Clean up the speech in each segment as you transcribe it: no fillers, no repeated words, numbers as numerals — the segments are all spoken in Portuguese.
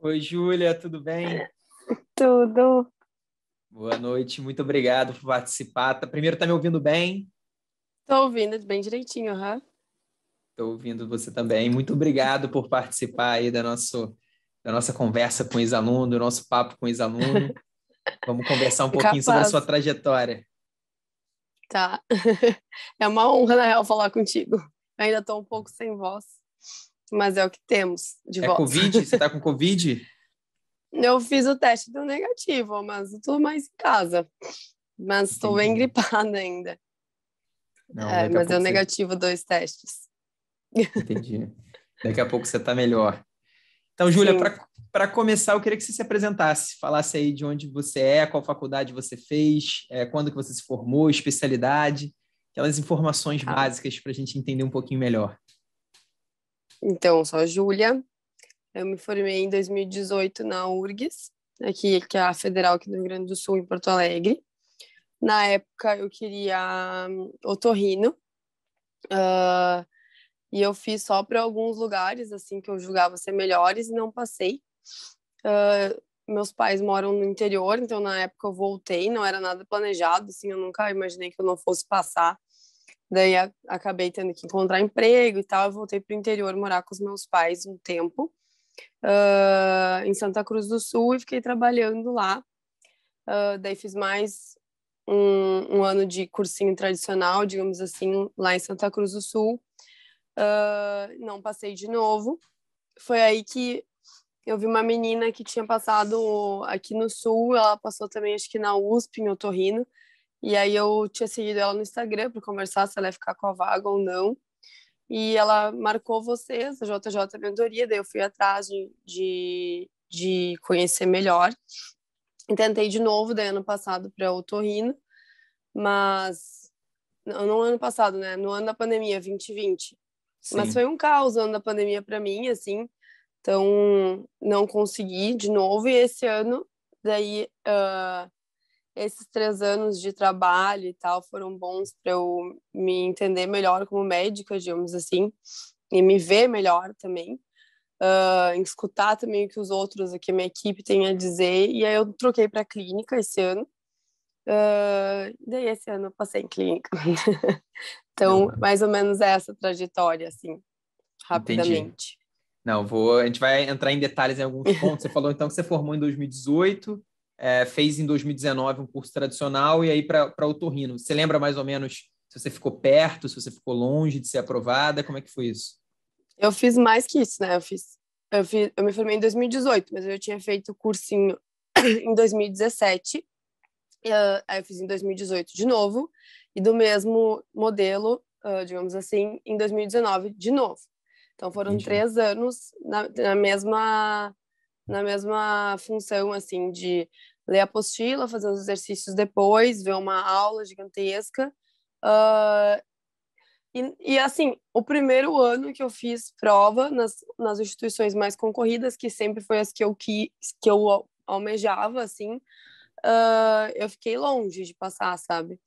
Oi, Júlia, tudo bem? Tudo. Boa noite, muito obrigado por participar. Primeiro, tá me ouvindo bem? Tô ouvindo bem direitinho, aham. Estou ouvindo você também. Muito obrigado por participar aí da nossa conversa com o ex-aluno, do nosso papo com o ex-aluno. Vamos conversar um É pouquinho sobre a sua capaz, trajetória. tá? É uma honra, na real, falar contigo. Ainda tô um pouco sem voz, mas é o que temos de É voz. Covid? Você está com Covid? Eu fiz o teste, deu negativo, mas eu tô mais em casa. Mas estou bem Entendi. gripada ainda. Não, daqui a Mas deu pouco você... negativo 2 testes. Entendi. Daqui a pouco você está melhor. Então, Júlia, Sim. para começar, eu queria que você se apresentasse, falasse aí de onde você é, qual faculdade você fez, quando que você se formou, especialidade, aquelas informações Tá. básicas para a gente entender um pouquinho melhor. Então, sou a Júlia. Eu me formei em 2018 na URGS, aqui, que é a Federal aqui do Rio Grande do Sul, em Porto Alegre. Na época eu queria otorrino, uh, e eu fiz só para alguns lugares assim que eu julgava ser melhores e não passei. Meus pais moram no interior, então na época eu voltei, não era nada planejado, assim, eu nunca imaginei que eu não fosse passar. Daí acabei tendo que encontrar emprego e tal, eu voltei para o interior morar com os meus pais um tempo, em Santa Cruz do Sul, e fiquei trabalhando lá. Daí fiz mais um ano de cursinho tradicional, digamos assim, lá em Santa Cruz do Sul. Não passei de novo. Foi aí que eu vi uma menina que tinha passado aqui no Sul, ela passou também, acho que na USP, em Otorrino, e aí eu tinha seguido ela no Instagram para conversar se ela ia ficar com a vaga ou não. E ela marcou vocês, a JJ Mentoria, daí eu fui atrás de conhecer melhor. E tentei de novo, daí ano passado, para Otorrino, mas não no ano passado, né? No ano da pandemia, 2020. Mas foi Sim, um caos o ano da pandemia para mim, assim. Então, não consegui de novo. E esse ano, daí, esses 3 anos de trabalho e tal foram bons para eu me entender melhor como médica, digamos assim, e me ver melhor também. Escutar também o que os outros aqui, minha equipe tem a dizer. E aí eu troquei para clínica esse ano. Daí esse ano eu passei em clínica. não, Então, mais ou menos essa trajetória, assim, entendi. rapidamente. Não, a gente vai entrar em detalhes em alguns pontos. Você falou então que você formou em 2018, fez em 2019 um curso tradicional e aí para otorrino. Você lembra mais ou menos se você ficou perto, se você ficou longe de ser aprovada? Como é que foi isso? Eu fiz mais que isso, né? Eu me formei em 2018, mas eu tinha feito o cursinho em 2017. Aí eu fiz em 2018 de novo, e do mesmo modelo, digamos assim, em 2019 de novo. Então foram Entendi. 3 anos na mesma função, assim, de ler a apostila, fazer os exercícios depois, ver uma aula gigantesca. Uh, assim, o primeiro ano que eu fiz prova nas instituições mais concorridas, que sempre foi as que eu almejava, assim, eu fiquei longe de passar, sabe?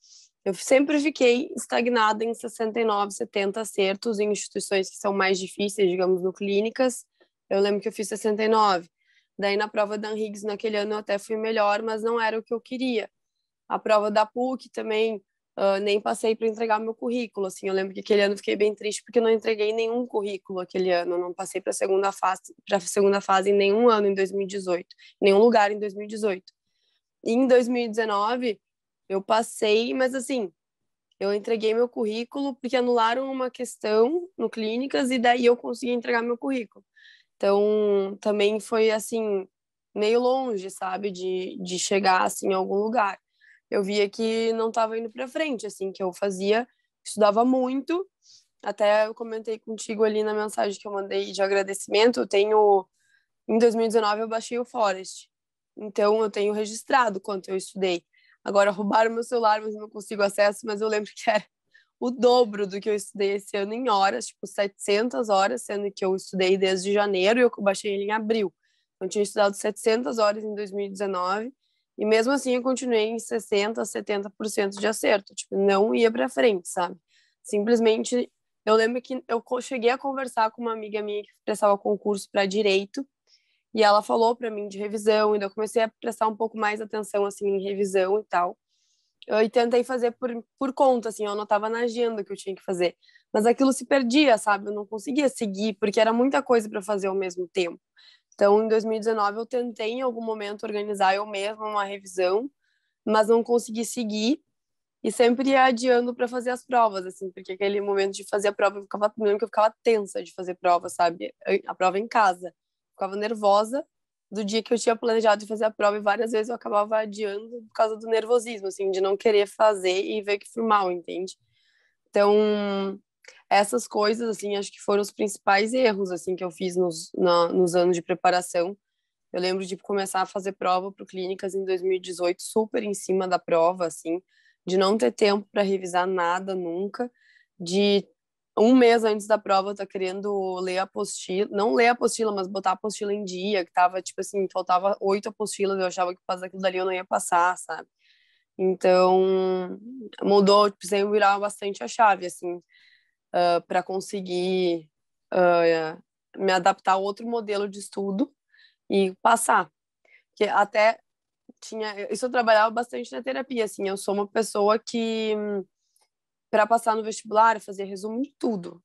Eu sempre fiquei estagnada em 69, 70 acertos em instituições que são mais difíceis, digamos, no clínicas. Eu lembro que eu fiz 69. Daí na prova da Higgs naquele ano eu até fui melhor, mas não era o que eu queria. A prova da PUC também, nem passei para entregar meu currículo. Assim, eu lembro que aquele ano eu fiquei bem triste porque eu não entreguei nenhum currículo aquele ano. Eu não passei para a segunda fase em nenhum ano em 2018, em nenhum lugar em 2018. E em 2019 eu passei, mas assim, eu entreguei meu currículo porque anularam uma questão no clínicas e daí eu consegui entregar meu currículo. Então, também foi assim meio longe, sabe, de chegar assim em algum lugar. Eu via que não estava indo para frente, assim, que eu fazia, estudava muito. Até eu comentei contigo ali na mensagem que eu mandei de agradecimento, eu tenho em 2019 eu baixei o Forest. Então eu tenho registrado quanto eu estudei. Agora roubaram meu celular, mas não consigo acesso, mas eu lembro que era o dobro do que eu estudei esse ano em horas, tipo 700 horas, sendo que eu estudei desde janeiro e eu baixei ele em abril. Então, eu tinha estudado 700 horas em 2019 e mesmo assim eu continuei em 60, 70% de acerto, tipo, não ia para frente, sabe? Simplesmente eu lembro que eu cheguei a conversar com uma amiga minha que prestava concurso para direito E ela falou para mim de revisão, e daí eu comecei a prestar um pouco mais atenção, assim, em revisão e tal. Eu tentei fazer por conta, assim, eu anotava na agenda que eu tinha que fazer. Mas aquilo se perdia, sabe? Eu não conseguia seguir, porque era muita coisa para fazer ao mesmo tempo. Então, em 2019, eu tentei, em algum momento, organizar eu mesma uma revisão, mas não consegui seguir. E sempre ia adiando para fazer as provas, assim, porque aquele momento de fazer a prova, lembro que eu ficava tensa de fazer prova, sabe? A prova em casa. Ficava nervosa do dia que eu tinha planejado de fazer a prova e várias vezes eu acabava adiando por causa do nervosismo, assim, de não querer fazer e ver que fui mal, entende? Então, essas coisas, assim, acho que foram os principais erros, assim, que eu fiz nos anos de preparação. Eu lembro de começar a fazer prova para clínicas em 2018, super em cima da prova, assim, de não ter tempo para revisar nada nunca, de um mês antes da prova eu tá querendo ler a apostila, não ler a apostila, mas botar a apostila em dia, que tava, tipo assim, faltava 8 apostilas, eu achava que por causa daquilo dali eu não ia passar, sabe? Então, mudou, precisei virar bastante a chave, assim, para conseguir me adaptar a outro modelo de estudo e passar. Que até tinha, isso eu trabalhava bastante na terapia, assim, eu sou uma pessoa que para passar no vestibular, eu fazia resumo de tudo.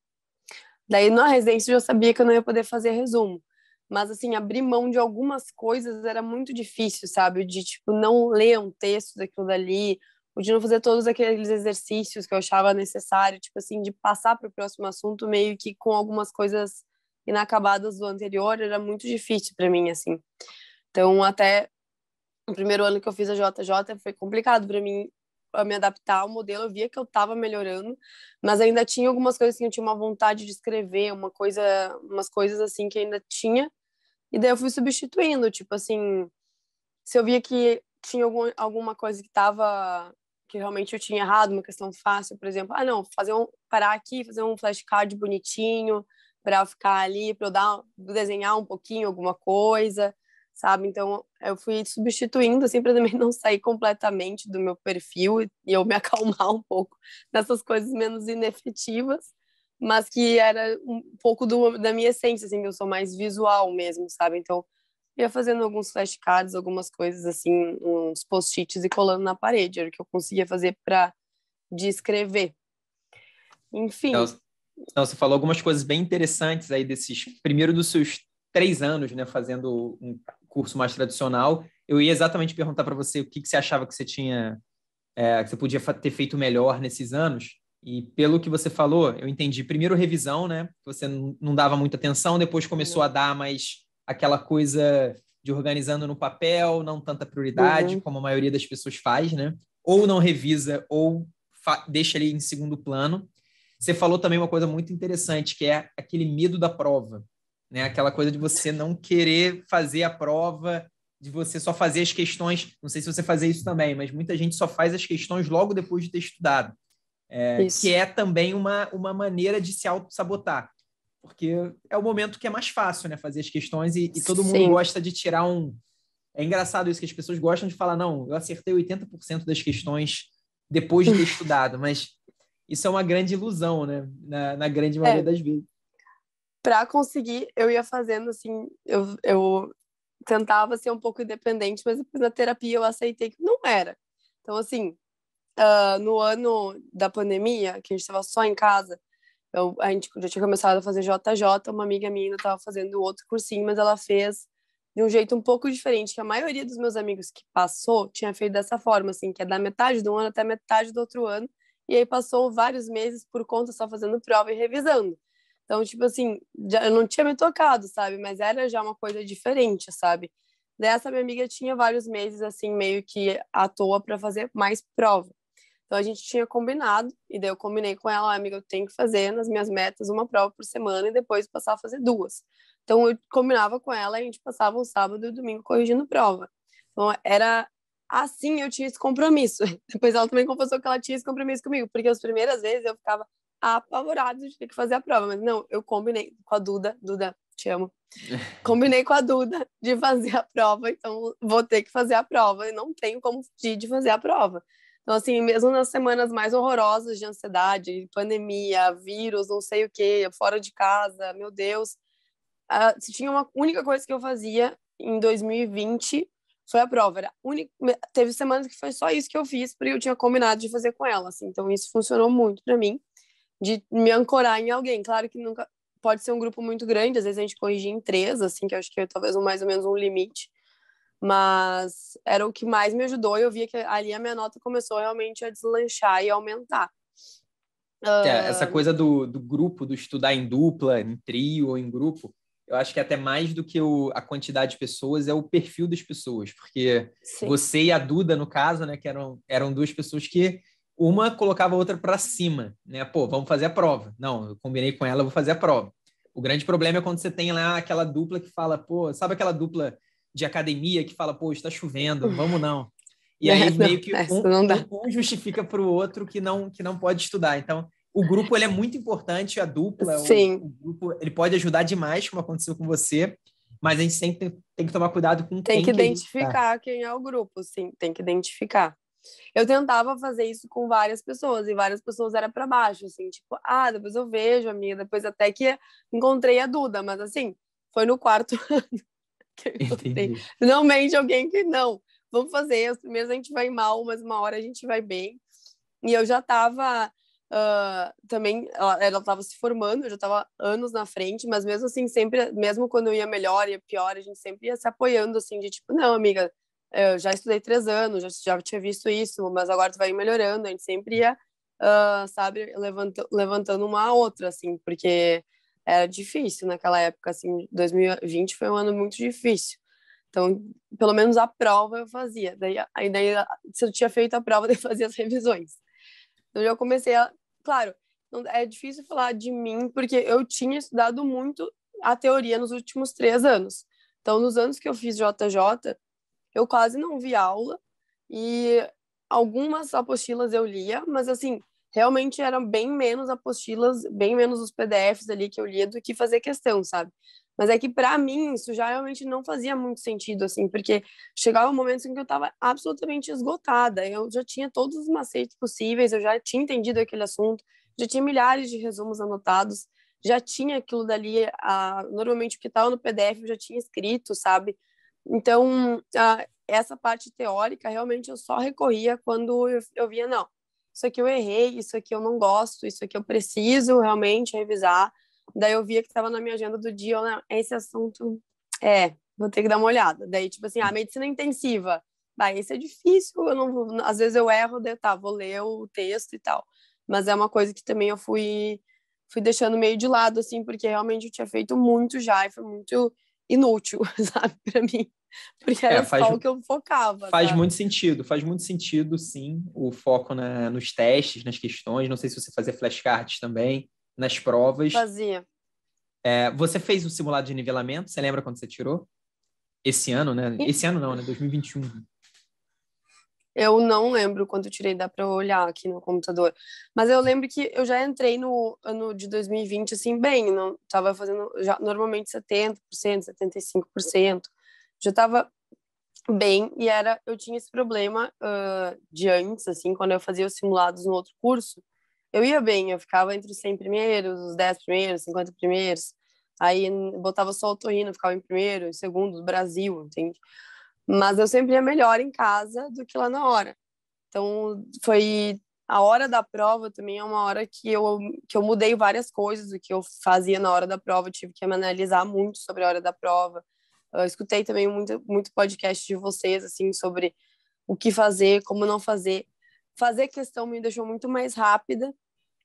Daí na residência eu já sabia que eu não ia poder fazer resumo. Mas assim, abrir mão de algumas coisas era muito difícil, sabe? De tipo não ler um texto daquilo dali, ou de não fazer todos aqueles exercícios que eu achava necessário, tipo assim, de passar para o próximo assunto meio que com algumas coisas inacabadas do anterior, era muito difícil para mim, assim. Então, até o primeiro ano que eu fiz a JJ foi complicado para mim a me adaptar ao modelo. Eu via que eu estava melhorando, mas ainda tinha algumas coisas que eu tinha uma vontade de escrever, umas coisas assim que ainda tinha. E daí eu fui substituindo, tipo assim, se eu via que tinha alguma coisa que realmente eu tinha errado, uma questão fácil, por exemplo, não, parar aqui, fazer um flashcard bonitinho para ficar ali, para eu desenhar um pouquinho alguma coisa, sabe? Então eu fui substituindo assim para também não sair completamente do meu perfil e eu me acalmar um pouco nessas coisas menos inefetivas, mas que era um pouco da minha essência, assim, que eu sou mais visual mesmo, sabe? Então ia fazendo alguns flashcards, algumas coisas assim, uns post-its e colando na parede, era o que eu conseguia fazer para descrever. Então, Enfim. então, você falou algumas coisas bem interessantes aí primeiro dos seus 3 anos, né, fazendo um curso mais tradicional. Eu ia exatamente perguntar para você o que você achava que você tinha, que você podia ter feito melhor nesses anos. E pelo que você falou, eu entendi. Primeiro, revisão, né? Que você não dava muita atenção, depois começou a dar mais aquela coisa de organizando no papel, não tanta prioridade, Uhum. como a maioria das pessoas faz, né? Ou não revisa, ou deixa ali em segundo plano. Você falou também uma coisa muito interessante, que é aquele medo da prova, né? Aquela coisa de você não querer fazer a prova, de você só fazer as questões. Não sei se você fazia isso também, mas muita gente só faz as questões logo depois de ter estudado, que Isso. é também uma maneira de se auto-sabotar, porque é o momento que é mais fácil, né? Fazer as questões e todo mundo Sim. gosta de tirar um. É engraçado isso, que as pessoas gostam de falar, não, eu acertei 80% das questões depois de ter estudado, mas isso é uma grande ilusão, né? Na grande maioria das vezes. Para conseguir, eu ia fazendo assim, eu tentava ser um pouco independente, mas depois na terapia eu aceitei que não era. Então, assim, no ano da pandemia, que a gente estava só em casa, a gente já tinha começado a fazer JJ, uma amiga minha ainda estava fazendo outro cursinho, mas ela fez de um jeito um pouco diferente, que a maioria dos meus amigos que passou tinha feito dessa forma, assim, que é da metade do ano até metade do outro ano, e aí passou vários meses por conta só fazendo prova e revisando. Então, tipo assim, eu não tinha me tocado, sabe? Mas era já uma coisa diferente, sabe? Dessa minha amiga tinha vários meses, assim, meio que à toa para fazer mais prova. Então a gente tinha combinado, e daí eu combinei com ela, amiga, eu tenho que fazer nas minhas metas uma prova por semana e depois passar a fazer duas. Então eu combinava com ela e a gente passava o sábado e o domingo corrigindo prova. Então era assim, eu tinha esse compromisso. Depois ela também confessou que ela tinha esse compromisso comigo, porque as primeiras vezes eu ficava apavorada de ter que fazer a prova, mas não, eu combinei com a Duda, te amo. Combinei com a Duda de fazer a prova, então vou ter que fazer a prova e não tenho como fugir de fazer a prova. Então, assim, mesmo nas semanas mais horrorosas de ansiedade, pandemia, vírus, não sei o quê, fora de casa, meu Deus, se tinha uma única coisa que eu fazia em 2020 foi a prova. Teve semanas que foi só isso que eu fiz, porque eu tinha combinado de fazer com ela, assim. Então, isso funcionou muito para mim, de me ancorar em alguém. Claro que nunca pode ser um grupo muito grande, às vezes a gente corrige em 3, assim, que eu acho que é talvez mais ou menos um limite. Mas era o que mais me ajudou e eu via que ali a minha nota começou realmente a deslanchar e aumentar. Essa coisa do grupo, do estudar em dupla, em trio ou em grupo, eu acho que até mais do que a quantidade de pessoas é o perfil das pessoas, porque Sim. você e a Duda, no caso, né, que eram duas pessoas que uma colocava a outra para cima, né? Pô, vamos fazer a prova. Não, eu combinei com ela, eu vou fazer a prova. O grande problema é quando você tem lá aquela dupla que fala, pô, sabe aquela dupla de academia que fala, pô, está chovendo, vamos não. E aí meio que não dá. um justifica para o outro que não pode estudar. Então, o grupo ele é muito importante, a dupla, o grupo ele pode ajudar demais, como aconteceu com você, mas a gente sempre tem que tomar cuidado com tem quem que a gente tá. identificar quem é o grupo, sim, tem que identificar. Eu tentava fazer isso com várias pessoas, e várias pessoas era para baixo, assim, tipo, depois eu vejo, amiga, depois até que encontrei a Duda, mas assim, foi no quarto ano que eu encontrei. Finalmente alguém que não, vamos fazer, os primeiros a gente vai mal, mas uma hora a gente vai bem. E eu já tava também, ela tava se formando, eu já tava anos na frente, mas mesmo assim, sempre, mesmo quando eu ia melhor, ia pior, a gente sempre ia se apoiando, assim, de tipo, não, amiga, eu já estudei 3 anos, já tinha visto isso, mas agora tu vai melhorando, a gente sempre ia, sabe, levantando uma a outra, assim, porque era difícil naquela época, assim, 2020 foi um ano muito difícil. Então, pelo menos a prova eu fazia. Daí, se eu tinha feito a prova, daí eu fazia as revisões. Então, eu já comecei a... Claro, é difícil falar de mim, porque eu tinha estudado muito a teoria nos últimos 3 anos. Então, nos anos que eu fiz JJ, eu quase não vi aula e algumas apostilas eu lia, mas, assim, realmente eram bem menos apostilas, bem menos os PDFs ali que eu lia do que fazer questão, sabe? Mas é que, para mim, isso já realmente não fazia muito sentido, assim, porque chegava um momento em que eu estava absolutamente esgotada. Eu já tinha todos os macetes possíveis, eu já tinha entendido aquele assunto, já tinha milhares de resumos anotados, já tinha aquilo dali, normalmente o que estava no PDF eu já tinha escrito, sabe? Então, essa parte teórica, realmente eu só recorria quando eu via, não, isso aqui eu errei, isso aqui eu não gosto, isso aqui eu preciso realmente revisar. Daí eu via que estava na minha agenda do dia, esse assunto, vou ter que dar uma olhada. Daí, tipo assim, medicina intensiva, esse é difícil, eu não vou, às vezes eu erro, daí, vou ler o texto e tal. Mas é uma coisa que também eu fui deixando meio de lado, assim, porque realmente eu tinha feito muito já e foi muito inútil, sabe, pra mim. Porque era só o que eu focava, faz sabe? faz muito sentido, sim, o foco nos testes, nas questões. Não sei se você fazia flashcards também, nas provas. Fazia. Você fez o simulado de nivelamento? Você lembra quando você tirou? Esse ano, né? Esse ano não, né? 2021. Eu não lembro quanto eu tirei, dá para olhar aqui no computador. Mas eu lembro que eu já entrei no ano de 2020, assim, bem. Não, tava fazendo já, normalmente 70%, 75%. Já tava bem. E eu tinha esse problema de antes, assim, quando eu fazia os simulados no outro curso. Eu ia bem, eu ficava entre os 100 primeiros, os 10 primeiros, 50 primeiros. Aí botava só o otorrino, ficava em primeiro, em segundo, do Brasil, entende? Mas eu sempre ia melhor em casa do que lá na hora. Então, foi a hora da prova também é uma hora que eu mudei várias coisas do que eu fazia na hora da prova. Eu tive que me analisar muito sobre a hora da prova. Eu escutei também muito podcast de vocês, assim, sobre o que fazer, como não fazer. Fazer questão me deixou muito mais rápida,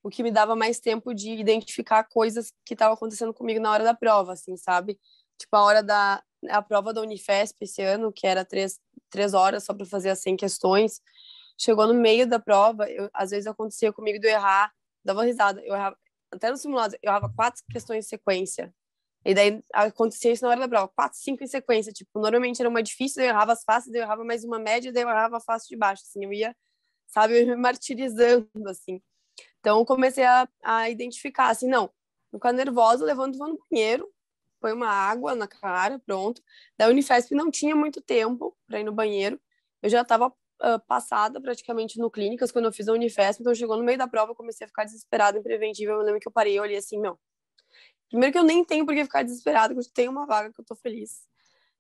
o que me dava mais tempo de identificar coisas que estavam acontecendo comigo na hora da prova, assim, sabe? Tipo, a prova da Unifesp esse ano, que era 3 horas só para fazer as 100 questões, chegou no meio da prova, às vezes acontecia comigo de eu errar, dava risada, eu errava, até no simulado, eu errava 4 questões em sequência. E daí acontecia isso na hora da prova, 4, 5 em sequência. Tipo, normalmente era uma difícil, eu errava as fáceis, eu errava mais uma média, daí eu errava a fácil de baixo. Assim, eu ia, sabe, me martirizando, assim. Então, eu comecei a identificar, assim, não, não ficar nervosa, levanto, vou no banheiro, põe uma água na cara, pronto. Da Unifesp não tinha muito tempo para ir no banheiro. Eu já estava passada praticamente no Clínicas quando eu fiz a Unifesp, então chegou no meio da prova, eu comecei a ficar desesperada em preventiva. Eu lembro que eu parei e olhei assim, meu, primeiro que eu nem tenho por que ficar desesperada, porque eu tenho uma vaga que eu tô feliz.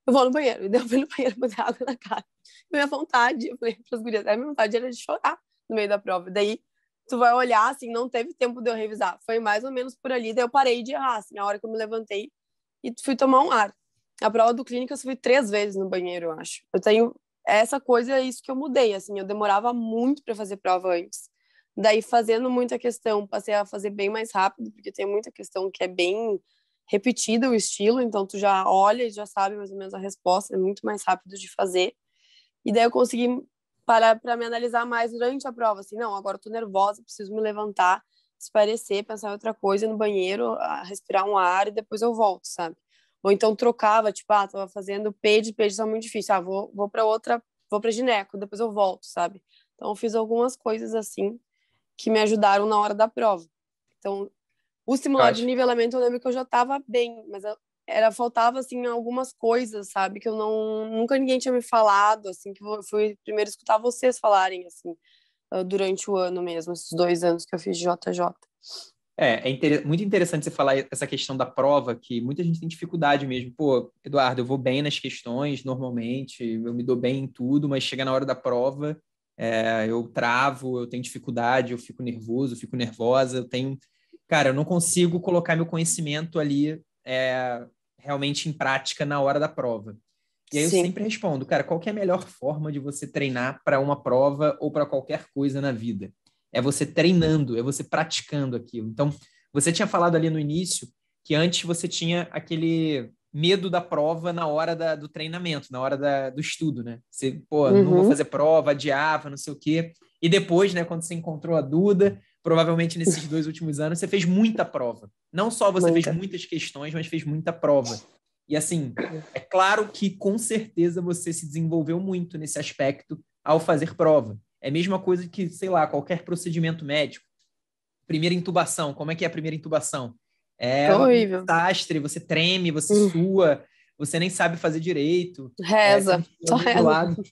eu vou no banheiro. E daí eu fui no banheiro botar água na cara. E minha vontade, eu falei pras gurias, a minha vontade era de chorar no meio da prova. Daí tu vai olhar, assim, não teve tempo de eu revisar. Foi mais ou menos por ali, daí eu parei de errar, assim, a hora que eu me levantei e fui tomar um ar. A prova do clínico eu fui 3 vezes no banheiro, eu acho. Eu tenho essa coisa, é isso que eu mudei, assim, eu demorava muito para fazer prova antes. Daí, fazendo muita questão, passei a fazer bem mais rápido, porque tem muita questão que é bem repetida o estilo, então tu já olha e já sabe mais ou menos a resposta, é muito mais rápido de fazer. E daí eu consegui parar para me analisar mais durante a prova, assim, não, agora eu tô nervosa, preciso me levantar, espairecer, pensar em outra coisa no banheiro, respirar um ar e depois eu volto, sabe? Ou então trocava, tipo, tava fazendo page tá muito difícil, vou para outra, vou para gineco, depois eu volto, sabe? Então eu fiz algumas coisas assim que me ajudaram na hora da prova. Então, o Eu simulado de acho. nivelamento eu lembro que eu já tava bem, mas faltava assim algumas coisas, sabe, que eu não nunca ninguém tinha me falado, assim, que eu fui primeiro escutar vocês falarem assim, durante o ano mesmo, esses 2 anos que eu fiz de JJ. Muito interessante você falar essa questão da prova, que muita gente tem dificuldade mesmo. Pô, Eduardo, eu vou bem nas questões, normalmente, eu me dou bem em tudo, mas chega na hora da prova, eu travo, eu tenho dificuldade, eu fico nervoso, eu fico nervosa, eu tenho... Cara, eu não consigo colocar meu conhecimento ali realmente em prática na hora da prova. E aí eu Sim. sempre respondo, cara, qual que é a melhor forma de você treinar para uma prova ou para qualquer coisa na vida? É você treinando, é você praticando aquilo. Então, você tinha falado ali no início que antes você tinha aquele medo da prova na hora do treinamento, na hora do estudo, né? Você, pô, não vou Uhum. fazer prova, adiava, não sei o quê. E depois, né, quando você encontrou a Duda, provavelmente nesses 2 últimos anos, você fez muita prova. Não só você fez Muita. muitas questões, mas fez muita prova. E assim, é claro que com certeza você se desenvolveu muito nesse aspecto ao fazer prova. É a mesma coisa que, sei lá, qualquer procedimento médico. Primeira intubação, como é que é a primeira intubação? É um Horrível. desastre, você treme, você sua, você nem sabe fazer direito, Reza, sente só do reza. lado.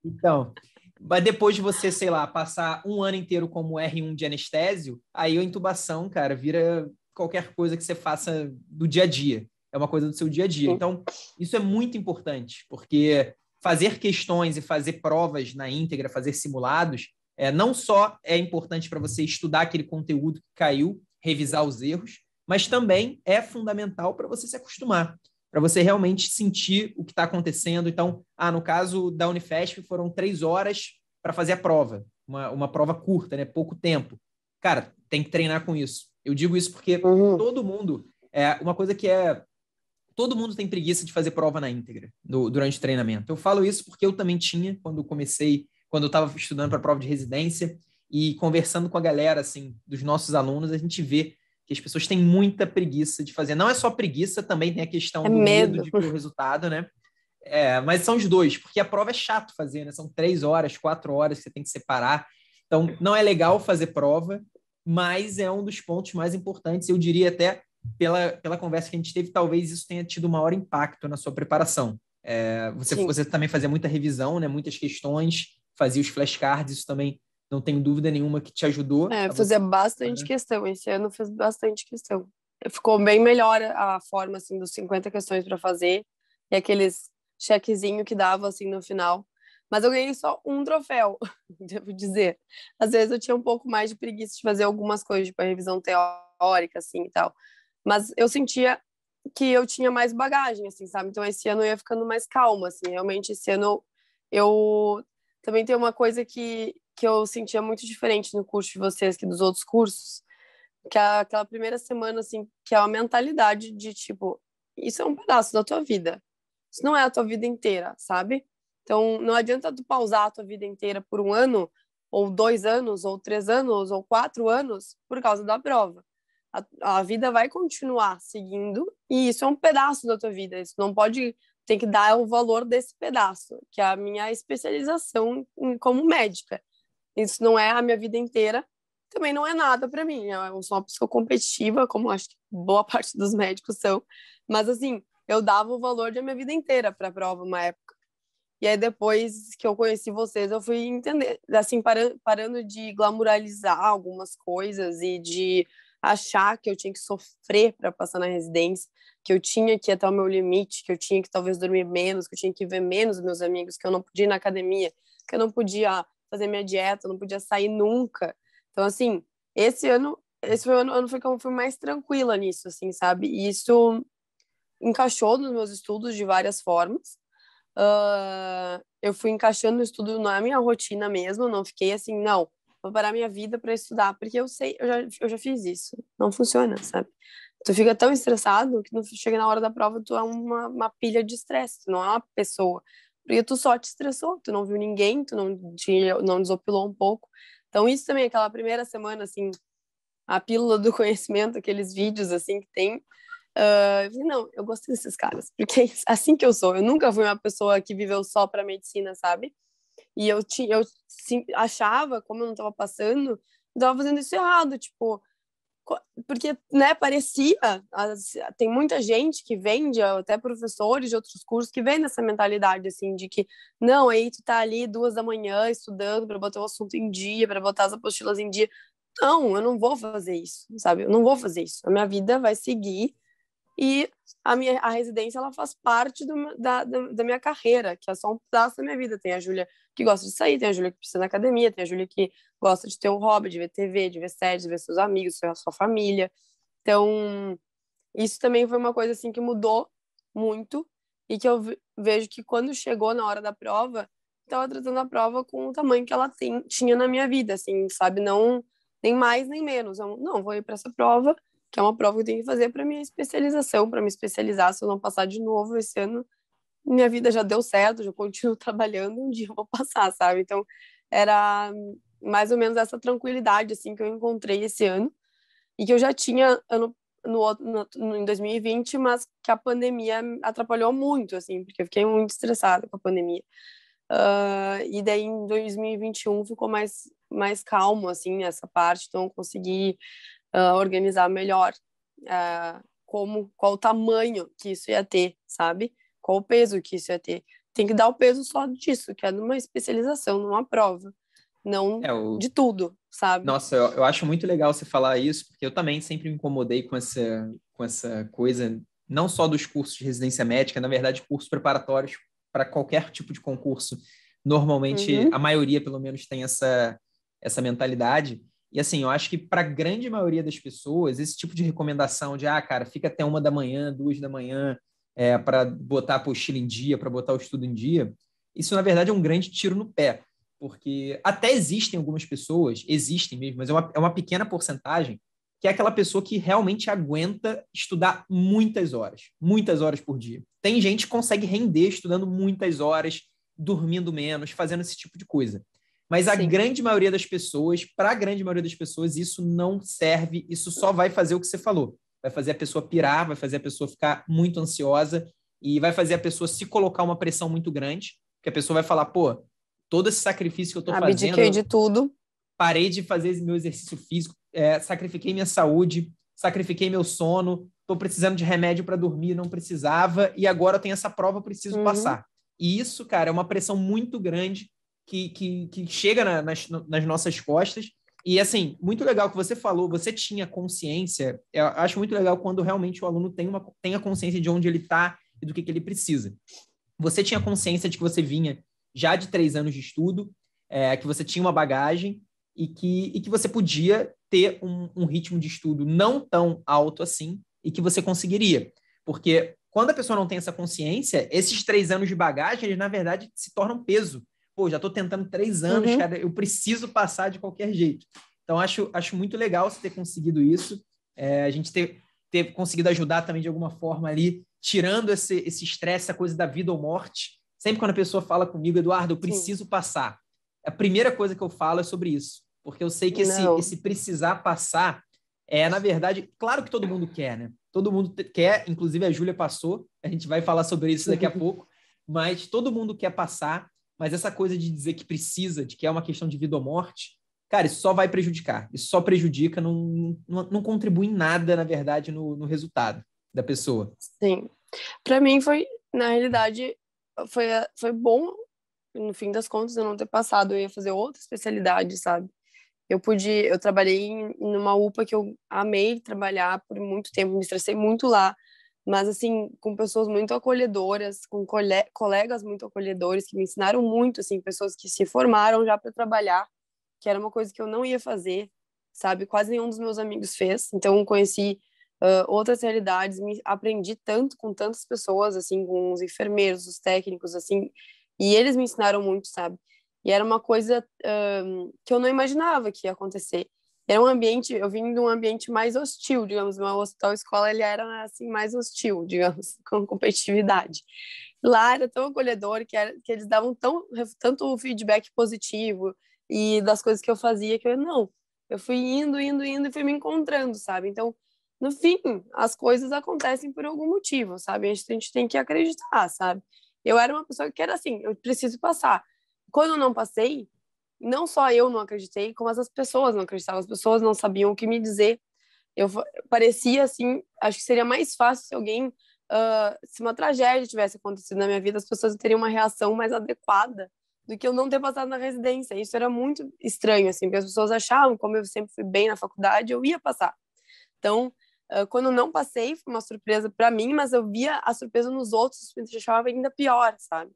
Então, mas depois de você, sei lá, passar um ano inteiro como R1 de anestésio, aí a intubação, cara, vira qualquer coisa que você faça do dia a dia. É uma coisa do seu dia a dia. Sim. Então, isso é muito importante, porque fazer questões e fazer provas na íntegra, fazer simulados, não só é importante para você estudar aquele conteúdo que caiu, revisar os erros, mas também é fundamental para você se acostumar, para você realmente sentir o que está acontecendo. Então, no caso da Unifesp, foram 3 horas para fazer a prova, uma prova curta, né? Pouco tempo. Cara, tem que treinar com isso. Eu digo isso porque Uhum. todo mundo, uma coisa que todo mundo tem preguiça de fazer prova na íntegra durante o treinamento. Eu falo isso porque eu também tinha, quando eu estava estudando para a prova de residência e conversando com a galera, assim, dos nossos alunos, a gente vê que as pessoas têm muita preguiça de fazer. Não é só preguiça, também tem a É questão do medo medo. de ver o resultado, né? Mas são os dois, porque a prova é chato fazer, né? São 3 horas, 4 horas que você tem que separar. Então, não é legal fazer prova, mas é um dos pontos mais importantes. Eu diria até, pela conversa que a gente teve, talvez isso tenha tido maior impacto na sua preparação. Sim. Você também fazia muita revisão, né? Muitas questões, fazia os flashcards, isso também não tenho dúvida nenhuma que te ajudou a você. Fazia bastante questão. Esse ano eu fiz bastante questão. Ficou bem melhor a forma, assim, dos 50 questões para fazer. E aqueles chequezinho que dava, assim, no final. Mas eu ganhei só um troféu, devo dizer. Às vezes eu tinha um pouco mais de preguiça de fazer algumas coisas, tipo a revisão teórica, assim, e tal. Mas eu sentia que eu tinha mais bagagem, assim, sabe? Então esse ano eu ia ficando mais calma, assim. Realmente esse ano eu também tenho uma coisa que eu sentia muito diferente no curso de vocês que dos outros cursos, que é aquela primeira semana, assim, que é uma mentalidade de, tipo, isso é um pedaço da tua vida. Isso não é a tua vida inteira, sabe? Então, não adianta tu pausar a tua vida inteira por um ano, ou 2 anos, ou 3 anos, ou 4 anos, por causa da prova. A vida vai continuar seguindo, e isso é um pedaço da tua vida. Isso não pode... Tem que dar o valor desse pedaço, que é a minha especialização como médica. Isso não é a minha vida inteira, também não é nada para mim. Eu sou uma pessoa competitiva, como acho que boa parte dos médicos são, mas assim, eu dava o valor da minha vida inteira para a prova uma época. E aí depois que eu conheci vocês, eu fui entender, assim, parando de glamouralizar algumas coisas e de achar que eu tinha que sofrer para passar na residência, que eu tinha que ir até o meu limite, que eu tinha que talvez dormir menos, que eu tinha que ver menos meus amigos, que eu não podia ir na academia, que eu não podia fazer minha dieta, eu não podia sair nunca. Então, assim, esse foi o ano foi que eu fui mais tranquila nisso, assim, sabe? E isso encaixou nos meus estudos de várias formas. Eu fui encaixando o estudo na minha rotina mesmo, não fiquei assim, não, vou parar minha vida para estudar, porque eu sei, eu já fiz isso, não funciona, sabe? Tu fica tão estressado que não chega na hora da prova, tu é uma pilha de estresse, tu não é uma pessoa, porque tu só te estressou, tu não viu ninguém, tu não desopilou um pouco. Então isso também, aquela primeira semana, assim, a pílula do conhecimento, aqueles vídeos, assim, que tem, eu falei, não, eu gosto desses caras, porque é assim que eu sou. Eu nunca fui uma pessoa que viveu só para medicina, sabe? E eu achava, como eu não estava passando, eu estava fazendo isso errado, tipo, porque, né, parecia, tem muita gente que vende, até professores de outros cursos, que vem nessa mentalidade, assim, de que, não, aí tu tá ali 2 da manhã estudando para botar o assunto em dia, para botar as apostilas em dia. Não, eu não vou fazer isso, sabe? Eu não vou fazer isso. A minha vida vai seguir e a residência, ela faz parte da minha carreira, que é só um pedaço da minha vida. Tem a Júlia que gosta de sair, tem a Júlia que precisa ir na academia, tem a Júlia que gosta de ter um hobby, de ver TV, de ver séries, de ver seus amigos, a sua família. Então, isso também foi uma coisa assim que mudou muito e que eu vejo que quando chegou na hora da prova, estava tratando a prova com o tamanho que ela tinha na minha vida, assim, sabe? Não, nem mais nem menos. Eu, não, vou ir para essa prova, que é uma prova que eu tenho que fazer para minha especialização, para me especializar. Se eu não passar de novo esse ano, minha vida já deu certo, já continuo trabalhando, um dia eu vou passar, sabe? Então, era mais ou menos essa tranquilidade, assim, que eu encontrei esse ano e que eu já tinha em 2020, mas que a pandemia atrapalhou muito, assim, porque eu fiquei muito estressada com a pandemia. E daí em 2021 ficou mais calmo, assim, essa parte, então eu consegui organizar melhor qual o tamanho que isso ia ter, sabe? Qual o peso que isso ia ter. Tem que dar o peso só disso, que é numa especialização, numa prova, não de tudo, sabe? Nossa, eu acho muito legal você falar isso, porque eu também sempre me incomodei com essa coisa, não só dos cursos de residência médica, na verdade, cursos preparatórios para qualquer tipo de concurso. Normalmente, a maioria, pelo menos, tem essa mentalidade. E assim, eu acho que para a grande maioria das pessoas, esse tipo de recomendação de, cara, fica até 1 da manhã, 2 da manhã, para botar a apostila em dia, para botar o estudo em dia, isso, na verdade, é um grande tiro no pé. Porque até existem algumas pessoas, existem mesmo, mas é uma pequena porcentagem, que é aquela pessoa que realmente aguenta estudar muitas horas por dia. Tem gente que consegue render estudando muitas horas, dormindo menos, fazendo esse tipo de coisa. Mas a grande maioria das pessoas, para a grande maioria das pessoas, isso não serve, isso só vai fazer o que você falou. Vai fazer a pessoa pirar, vai fazer a pessoa ficar muito ansiosa e vai fazer a pessoa se colocar uma pressão muito grande, que a pessoa vai falar, pô, todo esse sacrifício que eu estou fazendo... Abdiquei de tudo. Parei de fazer meu exercício físico, sacrifiquei minha saúde, sacrifiquei meu sono, estou precisando de remédio para dormir, não precisava, e agora eu tenho essa prova, eu preciso passar. E isso, cara, é uma pressão muito grande que chega nas nossas costas. E, assim, muito legal que você falou, você tinha consciência, eu acho muito legal quando realmente o aluno tem a consciência de onde ele está e do que ele precisa. Você tinha consciência de que você vinha já de 3 anos de estudo, que você tinha uma bagagem e que você podia ter um ritmo de estudo não tão alto assim e que você conseguiria. Porque quando a pessoa não tem essa consciência, esses 3 anos de bagagem, eles, na verdade, se tornam peso. Pô, já estou tentando 3 anos, cara, eu preciso passar de qualquer jeito. Então, acho muito legal você ter conseguido isso. A gente ter conseguido ajudar também de alguma forma ali, tirando esse estresse, essa coisa da vida ou morte. Sempre quando a pessoa fala comigo, Eduardo, eu preciso passar. A primeira coisa que eu falo é sobre isso. Porque eu sei que esse precisar passar na verdade, claro que todo mundo quer, né? Todo mundo quer, inclusive a Júlia passou, a gente vai falar sobre isso daqui a pouco, mas todo mundo quer passar, mas essa coisa de dizer que precisa, de que é uma questão de vida ou morte, cara, isso só vai prejudicar. Isso só prejudica, não contribui em nada, na verdade, no resultado da pessoa. Sim. Para mim foi, na realidade, foi bom, no fim das contas, eu não ter passado. Eu ia fazer outra especialidade, sabe? Eu trabalhei numa UPA que eu amei trabalhar por muito tempo, me estressei muito lá, mas assim, com pessoas muito acolhedoras, com colegas muito acolhedores que me ensinaram muito, assim, pessoas que se formaram já para trabalhar, que era uma coisa que eu não ia fazer, sabe? Quase nenhum dos meus amigos fez. Então, eu conheci outras realidades, aprendi tanto com tantas pessoas, assim, com os enfermeiros, os técnicos, assim, e eles me ensinaram muito, sabe? E era uma coisa que eu não imaginava que ia acontecer. Era um ambiente, eu vim de um ambiente mais hostil, digamos, meu hospital escola ele era assim mais hostil, digamos, com competitividade. Lá era tão acolhedor que eles davam tanto feedback positivo e das coisas que eu fazia que eu não, eu fui indo e fui me encontrando, sabe? Então, no fim, as coisas acontecem por algum motivo, sabe? A gente tem que acreditar, sabe? Eu era uma pessoa que era assim, eu preciso passar. Quando eu não passei, não só eu não acreditei, como as pessoas não acreditavam, as pessoas não sabiam o que me dizer. Eu parecia assim, acho que seria mais fácil se alguém, se uma tragédia tivesse acontecido na minha vida, as pessoas teriam uma reação mais adequada do que eu não ter passado na residência. Isso era muito estranho, assim, porque as pessoas achavam, como eu sempre fui bem na faculdade, eu ia passar. Então, quando eu não passei, foi uma surpresa para mim, mas eu via a surpresa nos outros, me deixava ainda pior, sabe?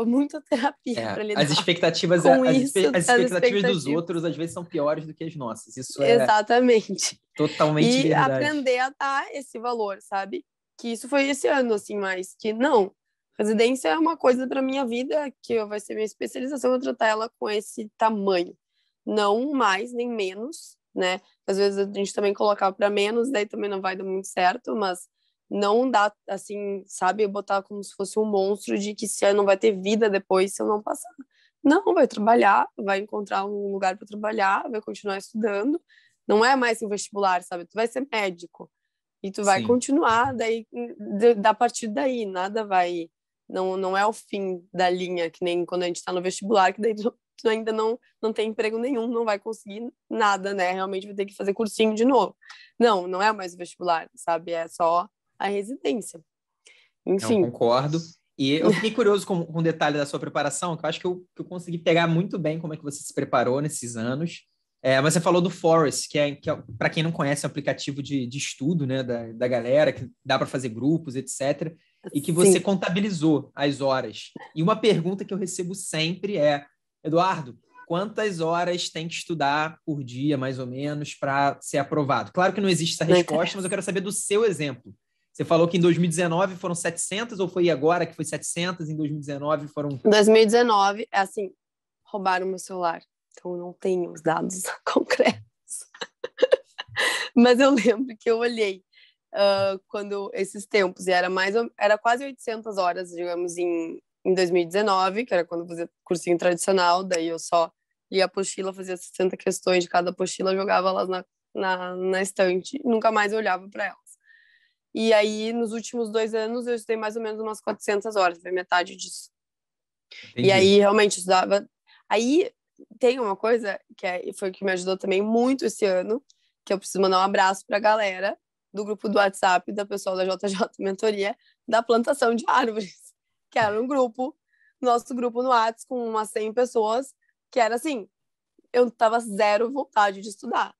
Muita terapia para As lidar expectativas, com isso, as as expectativas dos expectativas. outros às vezes são piores do que as nossas. Isso é Exatamente. totalmente E verdade. aprender a dar esse valor, sabe? Que isso foi esse ano, assim, mas que não. Residência é uma coisa para minha vida que vai ser minha especialização, eu tratar ela com esse tamanho. Não mais nem menos, né? Às vezes a gente também colocar para menos, daí também não vai dar muito certo, mas não dá, assim, sabe? Botar como se fosse um monstro de que se não vai ter vida depois se eu não passar. Não, vai trabalhar, vai encontrar um lugar para trabalhar, vai continuar estudando. Não é mais um vestibular, sabe? Tu vai ser médico e tu vai Sim. continuar daí da partir daí, nada vai não é o fim da linha, que nem quando a gente está no vestibular, que daí tu ainda não tem emprego nenhum, não vai conseguir nada, né? Realmente vai ter que fazer cursinho de novo. Não é mais o vestibular, sabe? É só a residência. Não Enfim. concordo. E eu fiquei curioso com o detalhe da sua preparação, que eu acho que eu consegui pegar muito bem como é que você se preparou nesses anos. Mas você falou do Forest, que é para quem não conhece, é um aplicativo de estudo, né, da galera, que dá para fazer grupos, etc. E que você Sim. contabilizou as horas. E uma pergunta que eu recebo sempre é, Eduardo, quantas horas tem que estudar por dia, mais ou menos, para ser aprovado? Claro que não existe essa Não resposta, mas eu interessa. quero saber do seu exemplo. Você falou que em 2019 foram 700, ou foi agora que foi 700, em 2019 foram... Em 2019, é assim, roubaram meu celular. Então eu não tenho os dados concretos. Mas eu lembro que eu olhei quando esses tempos, e era quase 800 horas, digamos, em 2019, que era quando eu fazia cursinho tradicional, daí eu só lia a apostila, fazia 60 questões de cada apostila, jogava elas na estante, nunca mais eu olhava para elas. E aí, nos últimos 2 anos, eu estudei mais ou menos umas 400 horas, foi metade disso. E Entendi. aí, realmente, eu estudava. Aí, tem uma coisa foi que me ajudou também muito esse ano, que eu preciso mandar um abraço para a galera do grupo do WhatsApp da pessoal da JJ Mentoria, da plantação de árvores, que era um grupo, nosso grupo no WhatsApp, com umas 100 pessoas, que era assim, eu tava zero vontade de estudar.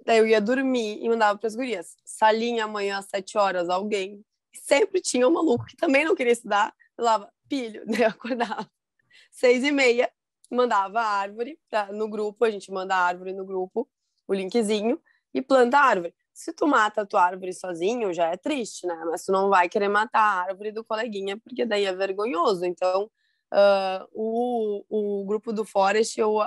Daí eu ia dormir e mandava para as gurias. Salinha amanhã às 7 horas, alguém. Sempre tinha um maluco que também não queria estudar. Eu falava, pilho. Daí eu acordava 6h30, mandava a árvore no grupo. A gente manda a árvore no grupo, o linkzinho, e planta a árvore. Se tu mata a tua árvore sozinho, já é triste, né? Mas tu não vai querer matar a árvore do coleguinha, porque daí é vergonhoso. Então, o grupo do Forest, eu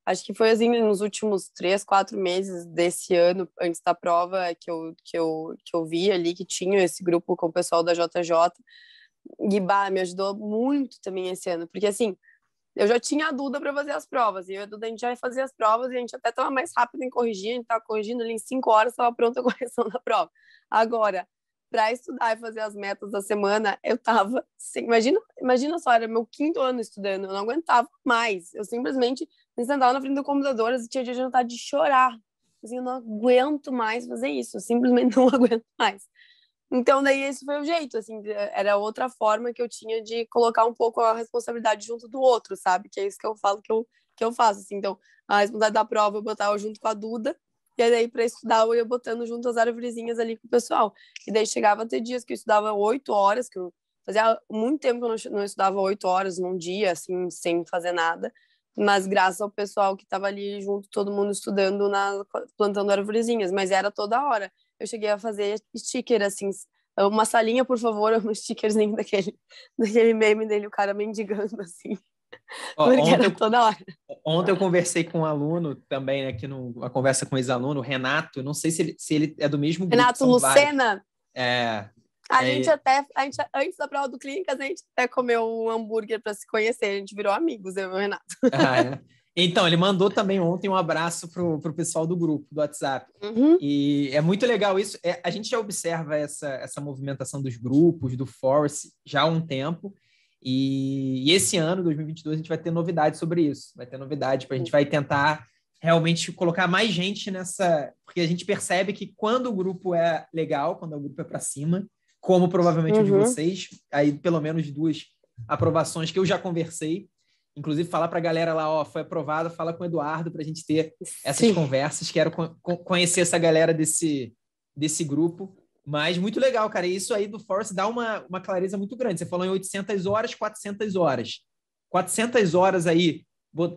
acho que foi assim nos últimos 3, 4 meses desse ano, antes da prova, que eu vi ali que tinha esse grupo com o pessoal da JJ. E bah, me ajudou muito também esse ano, porque assim, eu já tinha a Duda para fazer as provas, e eu e a Duda a gente já fazia as provas e a gente até estava mais rápido em corrigir, a gente estava corrigindo ali em 5 horas, estava pronta a correção da prova. Agora, para estudar e fazer as metas da semana, eu tava assim, imagina só, era meu 5º ano estudando, eu não aguentava mais, eu simplesmente me sentava na frente do computador e tinha dia de vontade de chorar, assim, eu não aguento mais fazer isso, eu simplesmente não aguento mais. Então, daí esse foi o jeito, assim, era outra forma que eu tinha de colocar um pouco a responsabilidade junto do outro, sabe? Que é isso que eu falo que eu que eu faço, assim. Então, a responsabilidade da prova eu botava junto com a Duda, e aí para estudar eu ia botando junto as arvorezinhas ali com o pessoal. E daí chegava a ter dias que eu estudava 8 horas, que eu fazia muito tempo que eu não estudava 8 horas num dia, assim, sem fazer nada. Mas graças ao pessoal que estava ali junto, todo mundo estudando, plantando arvorezinhas. Mas era toda hora. Eu cheguei a fazer sticker, assim, uma salinha, por favor, um stickerzinho daquele meme dele, o cara mendigando, assim. Ó, Porque era toda hora. ontem eu conversei com um aluno também, né, aqui numa conversa com um ex-aluno, o Renato, não sei se ele é do mesmo grupo, Renato são vários. Lucena, É, a gente, antes da prova do Clínicas, a gente até comeu um hambúrguer para se conhecer, a gente virou amigos, eu e o Renato. é. Então, ele mandou também ontem um abraço pro pessoal do grupo, do WhatsApp. Uhum. E é muito legal isso. A gente já observa essa movimentação dos grupos, do Force, já há um tempo. E esse ano, 2022, a gente vai ter novidades sobre isso. Vai ter novidade, a gente vai tentar realmente colocar mais gente nessa... Porque a gente percebe que quando o grupo é legal, quando o grupo é para cima, como provavelmente o de vocês, aí pelo menos 2 aprovações que eu já conversei, inclusive falar para a galera lá, ó, foi aprovado, fala com o Eduardo para a gente ter essas conversas, quero conhecer essa galera desse grupo, mas muito legal, cara, e isso aí do Force dá uma clareza muito grande, você falou em 800 horas, 400 horas, 400 horas aí,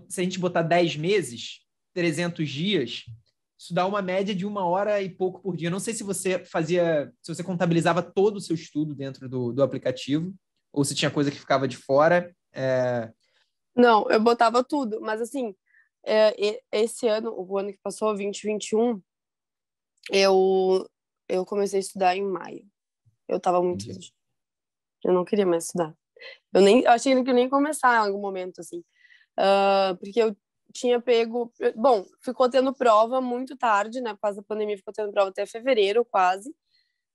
se a gente botar 10 meses, 300 dias, isso dá uma média de 1 hora e pouco por dia, não sei se você contabilizava todo o seu estudo dentro do aplicativo, ou se tinha coisa que ficava de fora. Não, eu botava tudo, mas assim, esse ano, o ano que passou, 2021, eu comecei a estudar em maio. Eu tava muito triste. Eu não queria mais estudar. Eu achei que eu nem começar em algum momento, assim. Porque eu tinha pego... Bom, ficou tendo prova muito tarde, né? Por causa da pandemia, ficou tendo prova até fevereiro, quase.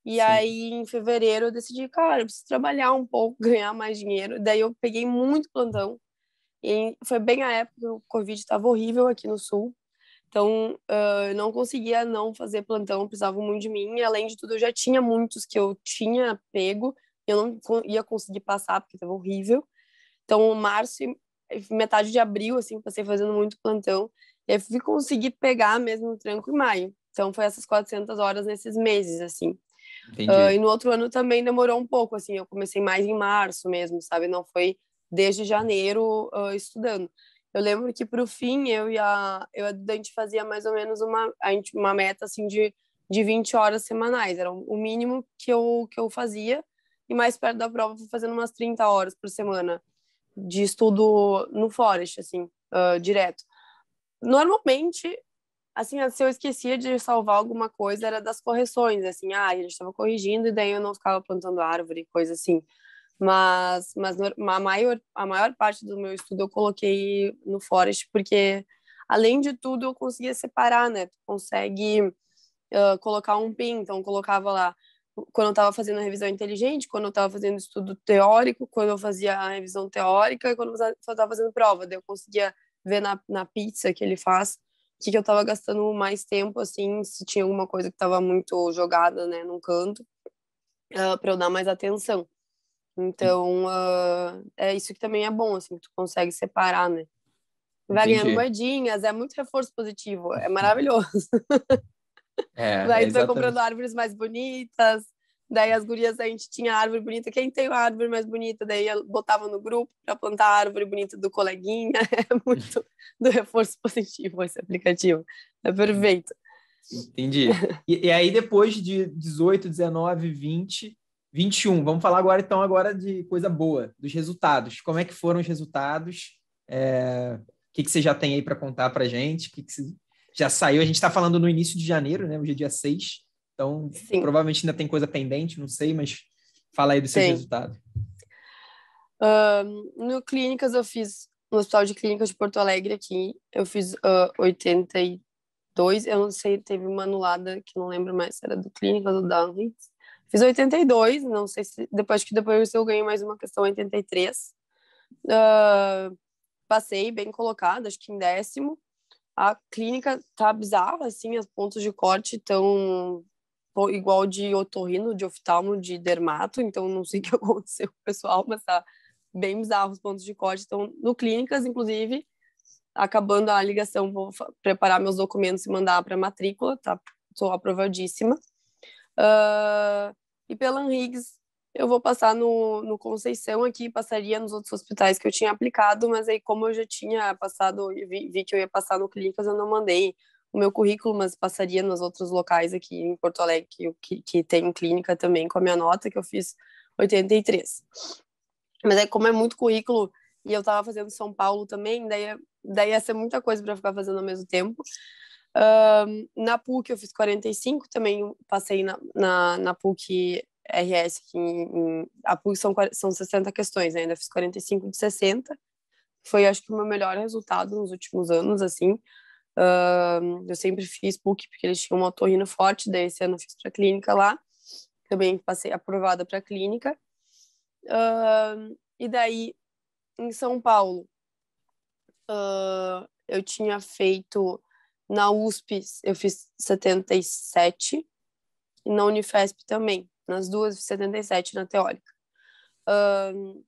E aí, em fevereiro, eu decidi, cara, eu preciso trabalhar um pouco, ganhar mais dinheiro. Daí eu peguei muito plantão. E foi bem a época que o Covid estava horrível aqui no Sul. Então, eu não conseguia não fazer plantão, precisavam muito de mim. E, além de tudo, eu já tinha muitos que eu tinha pego. Eu não ia conseguir passar, porque estava horrível. Então, março e metade de abril, assim, passei fazendo muito plantão. E aí fui conseguir pegar mesmo no tranco em maio. Então, foi essas 400 horas nesses meses, assim. E no outro ano também demorou um pouco, assim. Eu comecei mais em março mesmo, sabe? Não foi desde janeiro estudando. Eu lembro que para o fim a gente fazia mais ou menos uma meta assim de 20 horas semanais, era o mínimo que eu fazia, e mais perto da prova fui fazendo umas 30 horas por semana de estudo no Forest, assim, direto. Normalmente, assim, se eu esquecia de salvar alguma coisa, era das correções, assim, a gente estava corrigindo e daí eu não ficava plantando árvore, coisa assim. Mas a maior parte do meu estudo eu coloquei no Forest, porque, além de tudo, eu conseguia separar, né? Tu consegue colocar um PIN, então eu colocava lá quando eu estava fazendo a revisão inteligente, quando eu estava fazendo estudo teórico, quando eu fazia a revisão teórica e quando eu estava fazendo prova. Daí eu conseguia ver na pizza que ele faz o que eu estava gastando mais tempo, assim, se tinha alguma coisa que estava muito jogada, né, num canto, para eu dar mais atenção. Então, é isso que também é bom, assim, que tu consegue separar, né? Vai ganhando Entendi. moedinhas, é muito reforço positivo, é maravilhoso. É Vai, tu vai comprando exatamente. árvores mais bonitas, daí as gurias, a gente tinha árvore bonita, quem tem uma árvore mais bonita, daí botava no grupo para plantar a árvore bonita do coleguinha, é muito do reforço positivo esse aplicativo, é perfeito. Entendi. E aí, depois de 18, 19, 20, 21, vamos falar agora de coisa boa, dos resultados. Como é que foram os resultados? O que você já tem aí para contar para a gente? O que já saiu? A gente está falando no início de janeiro, né? Hoje é dia 6, então Sim, provavelmente ainda tem coisa pendente, não sei, mas fala aí dos seus tem. resultados. No Clínicas eu fiz, no Hospital de Clínicas de Porto Alegre aqui, eu fiz 82, eu não sei, teve uma anulada que não lembro mais se era do Clínicas ou da Anvits. Fiz 82, não sei se depois eu ganhei mais uma questão 83. Passei bem colocada, acho que em 10º. A clínica tá bizarra, assim, os pontos de corte estão igual de otorrino, de oftalmo, de dermato, então não sei o que aconteceu com o pessoal, mas tá bem bizarro os pontos de corte. Então, no Clínicas, inclusive, acabando a ligação, vou preparar meus documentos e mandar para a matrícula, tá? Sou aprovadíssima. E pela Henrigues, eu vou passar no Conceição aqui, passaria nos outros hospitais que eu tinha aplicado, mas aí como eu já tinha passado, vi que eu ia passar no Clínicas, eu não mandei o meu currículo, mas passaria nos outros locais aqui em Porto Alegre, que tem clínica também, com a minha nota, que eu fiz 83. Mas aí como é muito currículo, e eu tava fazendo São Paulo também, daí ia ser muita coisa para ficar fazendo ao mesmo tempo. Na PUC eu fiz 45, também passei na PUC RS, a PUC são 60 questões, né? Ainda fiz 45 de 60. Foi, acho que, o meu melhor resultado nos últimos anos, assim. Eu sempre fiz PUC porque eles tinham um otorrino forte, daí esse ano eu fiz para clínica lá. Também passei aprovada para clínica. E daí, em São Paulo, eu tinha feito na USP, eu fiz 77, e na Unifesp também, nas duas, 77 na teórica.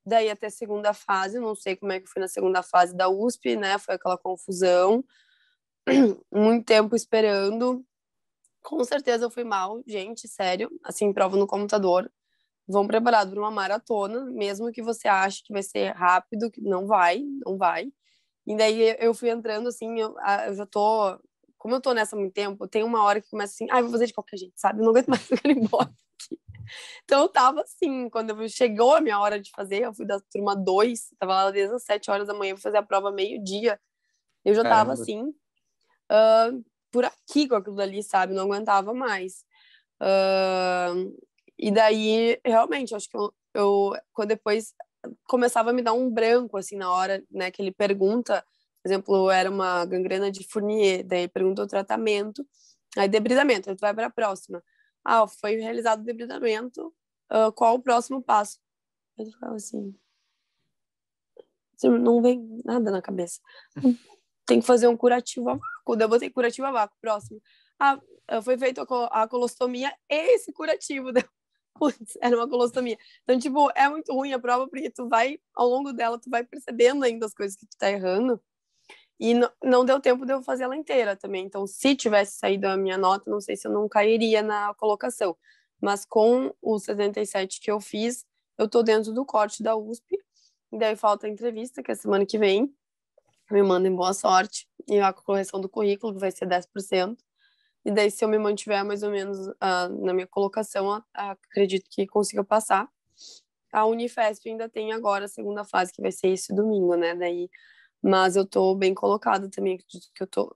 Daí até a segunda fase, não sei como é que foi na segunda fase da USP, né? Foi aquela confusão, muito tempo esperando. Com certeza eu fui mal, gente, sério. Assim, prova no computador. Vão preparado para uma maratona, mesmo que você ache que vai ser rápido, que não vai, não vai. E daí eu fui entrando assim, eu já tô. Como eu tô nessa há muito tempo, tem uma hora que começa assim, vou fazer de qualquer jeito, sabe? Eu não aguento mais, eu quero ir embora aqui. Então eu tava assim, quando chegou a minha hora de fazer, eu fui da turma 2, tava lá desde as 7 horas da manhã, vou fazer a prova meio-dia. Eu já tava Caramba. assim, por aqui com aquilo dali, sabe? Não aguentava mais. E daí, realmente, acho que quando depois começava a me dar um branco, assim, na hora, né, que ele pergunta, por exemplo, era uma gangrena de Fournier, daí pergunta o tratamento, aí debridamento, aí tu vai para a próxima. Foi realizado o debridamento, qual o próximo passo? Eu ficava assim, não vem nada na cabeça. Tem que fazer um curativo a vácuo, daí eu botei curativo a vácuo, próximo. Foi feita a colostomia, esse curativo, putz, era uma colostomia. Então, tipo, é muito ruim a prova, porque tu vai, ao longo dela, tu vai percebendo ainda as coisas que tu tá errando. E não deu tempo de eu fazer ela inteira também. Então, se tivesse saído a minha nota, não sei se eu não cairia na colocação. Mas com o 77 que eu fiz, eu tô dentro do corte da USP. E daí falta a entrevista, que é semana que vem. Me mandem boa sorte. E a correção do currículo, que vai ser 10%. E daí, se eu me mantiver mais ou menos na minha colocação, acredito que consiga passar. A Unifesp ainda tem agora a segunda fase, que vai ser esse domingo, né? Daí, mas eu tô bem colocada também, acredito que eu tô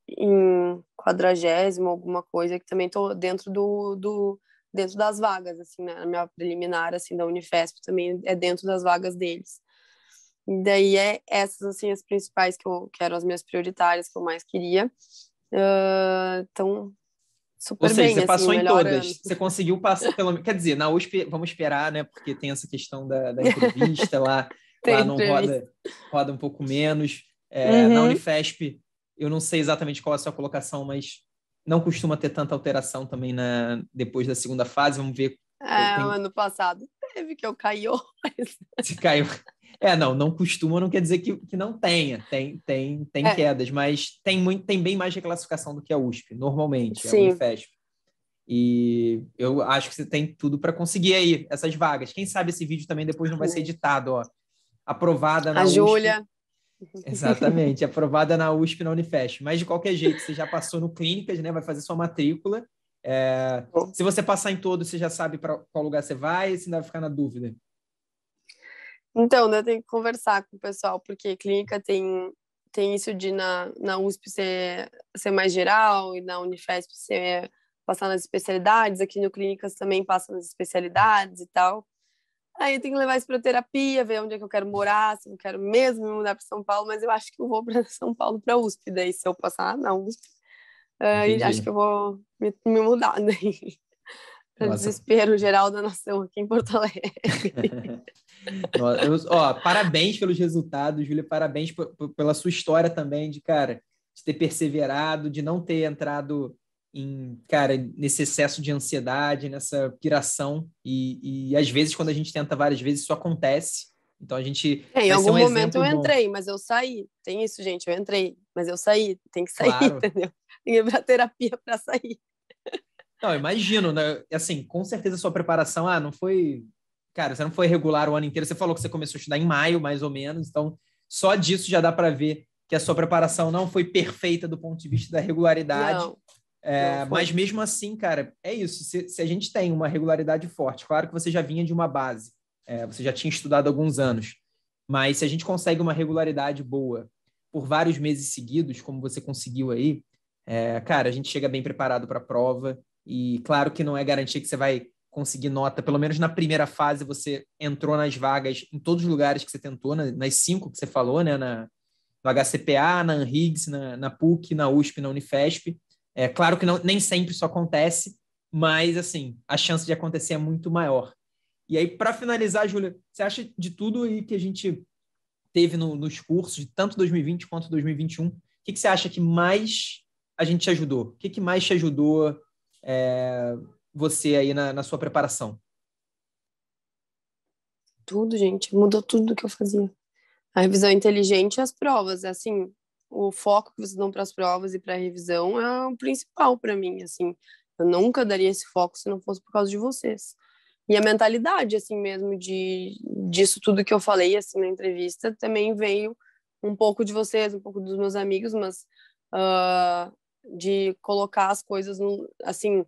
em 40º, alguma coisa, que também tô dentro dentro das vagas, assim, né? A minha preliminar, assim, da Unifesp também é dentro das vagas deles. E daí, essas, assim, as principais que eram as minhas prioritárias, que eu mais queria. Então, Ou super seja, bem, você assim, passou em melhor ano. todas. Você conseguiu passar, pelo menos. Quer dizer, na USP, vamos esperar, né? Porque tem essa questão da entrevista lá. Tem Lá não entrevista. roda um pouco menos. Na Uhum. Unifesp, eu não sei exatamente qual é a sua colocação, mas não costuma ter tanta alteração também depois da segunda fase. Vamos ver. O ano passado teve que eu caí horrores. Se caiu. Não costuma, não quer dizer que não tenha. Tem quedas, mas tem bem mais reclassificação do que a USP, normalmente, a Sim. Unifesp. E eu acho que você tem tudo para conseguir aí essas vagas. Quem sabe esse vídeo também depois não vai ser editado, ó. Aprovada A na USP. Júlia. Exatamente, aprovada na USP e na Unifesp. Mas de qualquer jeito, você já passou no Clínicas, né? Vai fazer sua matrícula. Se você passar em todos, você já sabe para qual lugar você vai, você ainda vai ficar na dúvida. Então, eu tenho que conversar com o pessoal, porque clínica tem isso de na USP ser mais geral e na Unifesp passar nas especialidades. Aqui no Clínicas também passa nas especialidades e tal. Aí eu tenho que levar isso para terapia, ver onde é que eu quero morar, se eu quero mesmo me mudar para São Paulo, mas eu acho que eu vou para São Paulo, para USP. Daí, se eu passar na USP, acho que Entendi. eu vou me mudar daí. Para Nossa. desespero geral da nação aqui em Porto Alegre. Parabéns pelos resultados, Júlia. Parabéns pela sua história também de ter perseverado, de não ter entrado nesse excesso de ansiedade, nessa piração. E às vezes, quando a gente tenta várias vezes, isso acontece. Então, a gente Em vai ser algum um momento eu exemplo bom. entrei, mas eu saí. Tem isso, gente, eu entrei, mas eu saí. Tem que sair, Claro. entendeu? Tem que ir pra terapia para sair. Não, imagino, né? Assim, com certeza a sua preparação, não foi... Cara, você não foi regular o ano inteiro. Você falou que você começou a estudar em maio, mais ou menos. Então, só disso já dá para ver que a sua preparação não foi perfeita do ponto de vista da regularidade. Não, não Mas foi. mesmo assim, cara, é isso. Se a gente tem uma regularidade forte, claro que você já vinha de uma base, você já tinha estudado há alguns anos, mas se a gente consegue uma regularidade boa por vários meses seguidos, como você conseguiu aí, cara, a gente chega bem preparado para a prova. E claro que não é garantia que você vai conseguir nota, pelo menos na primeira fase você entrou nas vagas em todos os lugares que você tentou, nas 5 que você falou, né? No HCPA, na Anhiggs, na PUC, na USP, na Unifesp. É claro que nem sempre isso acontece, mas assim, a chance de acontecer é muito maior. E aí, para finalizar, Júlia, você acha de tudo aí que a gente teve nos cursos, de tanto 2020 quanto 2021, o que você acha que mais a gente te ajudou? O que mais te ajudou você aí na sua preparação? Tudo, gente, mudou tudo do que eu fazia. A revisão inteligente e as provas, assim, o foco que vocês dão para as provas e para a revisão é o principal para mim, assim. Eu nunca daria esse foco se não fosse por causa de vocês. E a mentalidade, assim mesmo, disso tudo que eu falei, assim, na entrevista, também veio um pouco de vocês, um pouco dos meus amigos, mas de colocar as coisas, assim,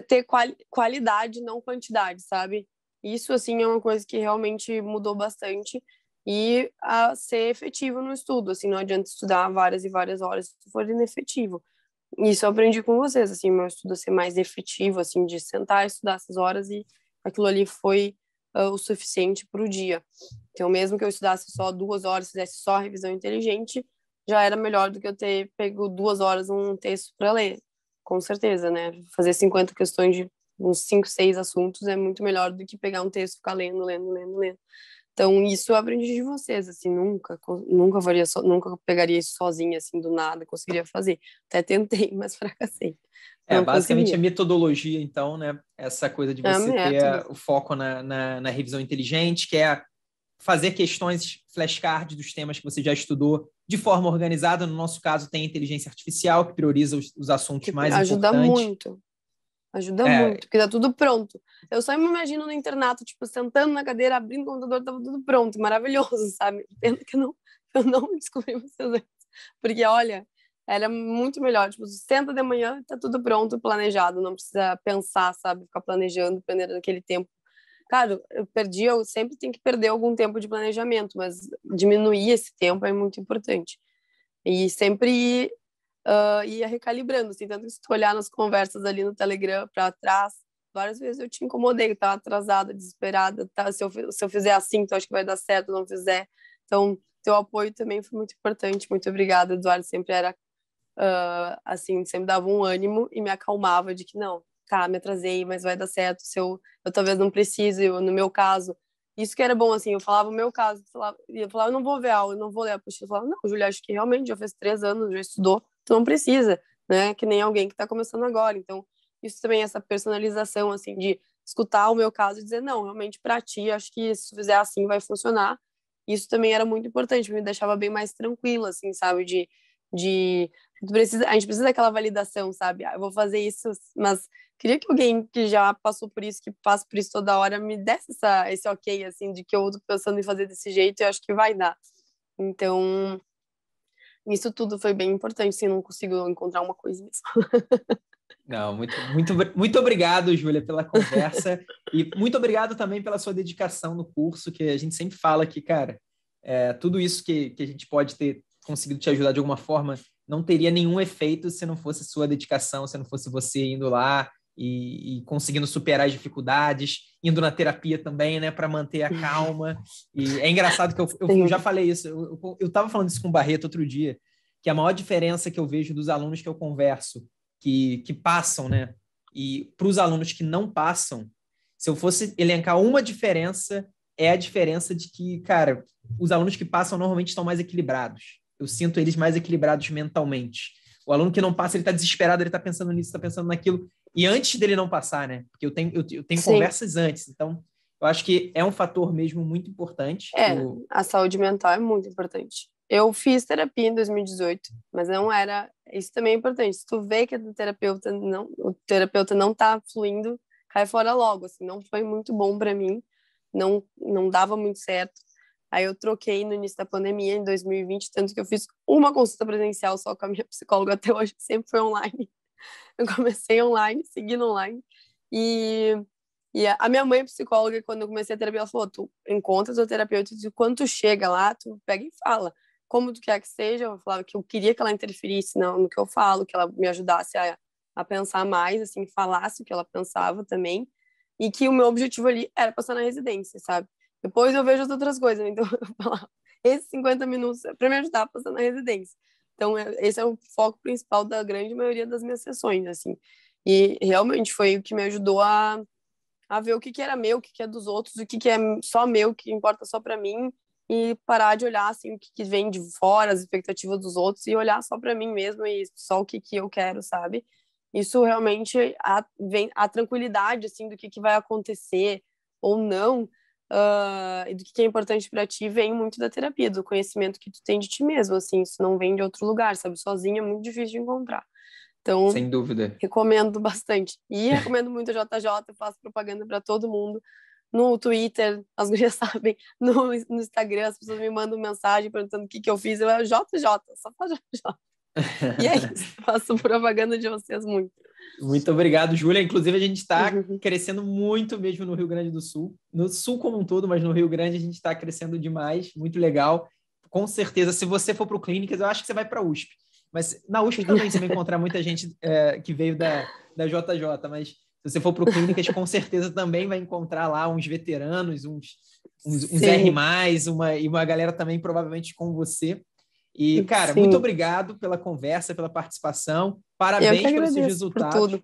ter qualidade, não quantidade, sabe? Isso, assim, é uma coisa que realmente mudou bastante e a ser efetivo no estudo, assim, não adianta estudar várias e várias horas se for inefetivo. Isso eu aprendi com vocês, assim, meu estudo a ser mais efetivo, assim, de sentar e estudar essas horas e aquilo ali foi o suficiente para o dia. Então, mesmo que eu estudasse só 2 horas, fizesse só revisão inteligente, já era melhor do que eu ter pego 2 horas um texto para ler, com certeza, né? Fazer 50 questões de uns 5, 6 assuntos é muito melhor do que pegar um texto e ficar lendo, lendo, lendo, lendo. Então, isso eu aprendi de vocês, assim, nunca faria, nunca pegaria isso sozinha, assim, do nada, conseguiria fazer. Até tentei, mas fracassei. Não Basicamente a conseguia. metodologia, então, né? Essa coisa de É você ter método. o foco na revisão inteligente, que é fazer questões flashcard dos temas que você já estudou de forma organizada. No nosso caso, tem inteligência artificial, que prioriza os assuntos Que mais ajuda importantes. muito. Ajuda É, muito, porque tá tudo pronto. Eu só me imagino no internato, tipo, sentando na cadeira, abrindo o computador, tava tudo pronto, maravilhoso, sabe? Pena que eu não descobri vocês antes. Porque, olha, era muito melhor. Tipo, senta de manhã, tá tudo pronto, planejado, não precisa pensar, sabe? Ficar planejando, dependendo daquele tempo. Claro, eu sempre tenho que perder algum tempo de planejamento, mas diminuir esse tempo é muito importante. E sempre ia recalibrando, assim, tanto que se tu olhar nas conversas ali no Telegram para trás, várias vezes eu te incomodei, eu tava atrasada, desesperada, tá? Se eu fizer assim, tu acha que vai dar certo, não fizer. Então, teu apoio também foi muito importante, muito obrigada, Eduardo, sempre era, assim, sempre dava um ânimo e me acalmava de que, não, tá, me atrasei, mas vai dar certo, se eu talvez não precise, no meu caso, isso que era bom, assim, eu falava o meu caso, eu falava, eu não vou ver a aula, eu não vou ler a apostila, eu falava, não, Julia, acho que realmente já fez 3 anos, já estudou, tu não precisa, né? Que nem alguém que está começando agora. Então, isso também, essa personalização, assim, de escutar o meu caso e dizer, não, realmente para ti, acho que se tu fizer assim vai funcionar. Isso também era muito importante, me deixava bem mais tranquila, assim, sabe? De a gente precisa daquela validação, sabe? Eu vou fazer isso, mas queria que alguém que já passou por isso, que passa por isso toda hora, me desse esse ok, assim, de que eu tô pensando em fazer desse jeito e eu acho que vai dar. Então, isso tudo foi bem importante, se não consigo encontrar uma coisa mesmo. não, muito obrigado, Júlia, pela conversa e muito obrigado também pela sua dedicação no curso, que a gente sempre fala que, cara, tudo isso que a gente pode ter conseguido te ajudar de alguma forma não teria nenhum efeito se não fosse sua dedicação, se não fosse você indo lá e conseguindo superar as dificuldades, indo na terapia também, né, para manter a calma. E é engraçado que eu já falei isso, eu estava falando isso com o Barreto outro dia, que a maior diferença que eu vejo dos alunos que eu converso, que passam, né, e para os alunos que não passam, se eu fosse elencar uma diferença, é a diferença de que, cara, os alunos que passam normalmente estão mais equilibrados. Eu sinto eles mais equilibrados mentalmente. O aluno que não passa, ele está desesperado, ele está pensando nisso, está pensando naquilo. E antes dele não passar, né? Porque eu tenho Sim, conversas antes. Então, Eu acho que é um fator mesmo muito importante. A saúde mental é muito importante. Eu fiz terapia em 2018, mas não era... Isso também é importante. Se tu vê que o terapeuta não tá fluindo, cai fora logo, assim. Não foi muito bom para mim, não dava muito certo. Aí eu troquei no início da pandemia, em 2020, tanto que eu fiz uma consulta presencial só com a minha psicóloga até hoje, sempre foi online. Eu comecei online, seguindo online. E a minha mãe é psicóloga, quando eu comecei a terapia, ela falou, tu encontra teu terapeuta e quando tu chega lá, tu pega e fala como tu quer que seja. Eu falava que eu queria que ela interferisse no que eu falo, que ela me ajudasse a pensar mais, assim, falasse o que ela pensava também, e que o meu objetivo ali era passar na residência, sabe? Depois eu vejo as outras coisas, então eu falava, esses 50 minutos é para me ajudar a passar na residência. Então, esse é o foco principal da grande maioria das minhas sessões, assim. E realmente foi o que me ajudou a ver o que era meu, o que é dos outros, o que é só meu, o que importa só para mim, e parar de olhar assim o que vem de fora, as expectativas dos outros, e olhar só para mim mesmo e só o que eu quero, sabe? Isso realmente vem a tranquilidade assim do que vai acontecer ou não, e do que é importante para ti, vem muito da terapia, do conhecimento que tu tem de ti mesmo, assim. Isso não vem de outro lugar, sabe? Sozinho é muito difícil de encontrar. Então, Sem dúvida. recomendo bastante. E recomendo muito a JJ, eu faço propaganda para todo mundo. No Twitter, as gurias sabem, no Instagram, as pessoas me mandam mensagem perguntando o que eu fiz. Eu JJ, só faz JJ. E é isso, faço propaganda de vocês muito. Muito obrigado, Júlia. Inclusive, a gente está crescendo muito mesmo no Rio Grande do Sul. No Sul como um todo, mas no Rio Grande a gente está crescendo demais. Muito legal. Com certeza, se você for para o Clínicas, eu acho que você vai para a USP. Mas na USP também você vai encontrar muita gente que veio da JJ. Mas se você for para o Clínicas, com certeza também vai encontrar lá uns veteranos, uns R+, e uma galera também provavelmente com você. E, cara, Sim. muito obrigado pela conversa, pela participação. Parabéns pelos seus resultados.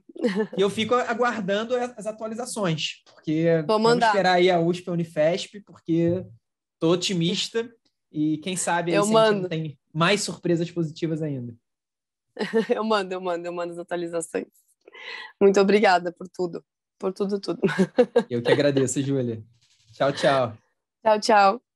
E eu fico aguardando as atualizações, porque vamos esperar aí a USP e a Unifesp, porque estou otimista e quem sabe aí se a gente não tem mais surpresas positivas ainda. Eu mando as atualizações. Muito obrigada por tudo. Por tudo. Eu que agradeço, Júlia. Tchau, tchau. Tchau, tchau.